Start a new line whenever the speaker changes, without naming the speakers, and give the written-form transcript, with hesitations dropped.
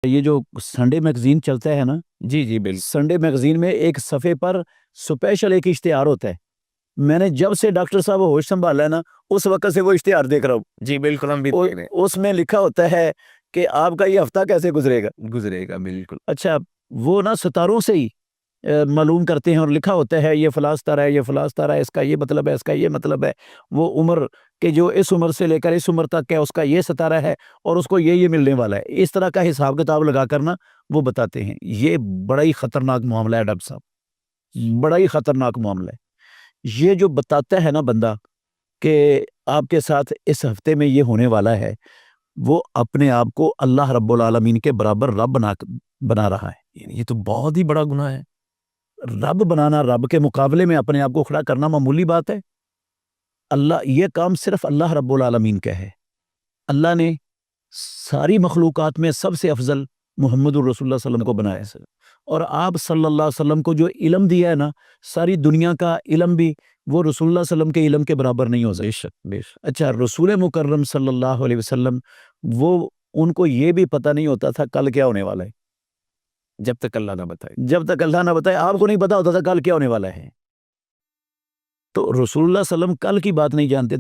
یہ جو Sunday magazine چلتا ہے نا،
جی جی بالکل
سنڈے میگزین میں ایک صفحے پر اسپیشل ایک اشتہار ہوتا ہے. میں نے جب سے ڈاکٹر صاحب ہوش سنبھالا ہے نا، اس وقت سے وہ اشتہار دیکھ رہا ہوں.
جی بالکل ہم بھی دیکھ رہے
اس میں لکھا ہوتا ہے کہ آپ کا یہ ہفتہ کیسے گزرے گا.
گزرے گا بالکل.
اچھا، وہ نا ستاروں سے ہی معلوم کرتے ہیں، اور لکھا ہوتا ہے یہ فلاں ستارہ ہے، یہ فلاں ستارہ ہے، اس کا یہ مطلب ہے، اس کا یہ مطلب ہے. وہ عمر کہ جو اس عمر سے لے کر اس عمر تک ہے اس کا یہ ستارہ ہے اور اس کو یہ ملنے والا ہے. اس طرح کا حساب کتاب لگا کر نا وہ بتاتے ہیں. یہ بڑا ہی خطرناک معاملہ ہے ڈاکٹر صاحب، بڑا ہی خطرناک معاملہ ہے. یہ جو بتاتا ہے نا بندہ کہ آپ کے ساتھ اس ہفتے میں یہ ہونے والا ہے، وہ اپنے آپ کو اللہ رب العالمین کے برابر رب بنا رہا ہے.
یہ تو بہت ہی بڑا گناہ ہے.
رب بنانا، رب کے مقابلے میں اپنے آپ کو کھڑا کرنا معمولی بات ہے؟ یہ کام صرف اللہ رب العالمین کا ہے. اللہ نے ساری مخلوقات میں سب سے افضل محمد الرسول اللہ صلی اللہ علیہ وسلم کو بنایا ہے، اور آپ صلی اللہ علیہ وسلم کو جو علم دیا ہے نا، ساری دنیا کا علم بھی وہ رسول اللہ صلی اللہ علیہ وسلم کے علم کے برابر نہیں ہو سکتا.
بے شک بے شک.
اچھا، رسول مکرم صلی اللہ علیہ وسلم وہ ان کو یہ بھی پتہ نہیں ہوتا تھا کل کیا ہونے والا ہے.
جب تک اللہ نہ بتائے.
جب تک اللہ نہ بتائے آپ کو نہیں پتا ہوتا تھا کل کیا ہونے والا ہے. تو رسول اللہ صلی اللہ علیہ وسلم کل کی بات نہیں جانتے تھے.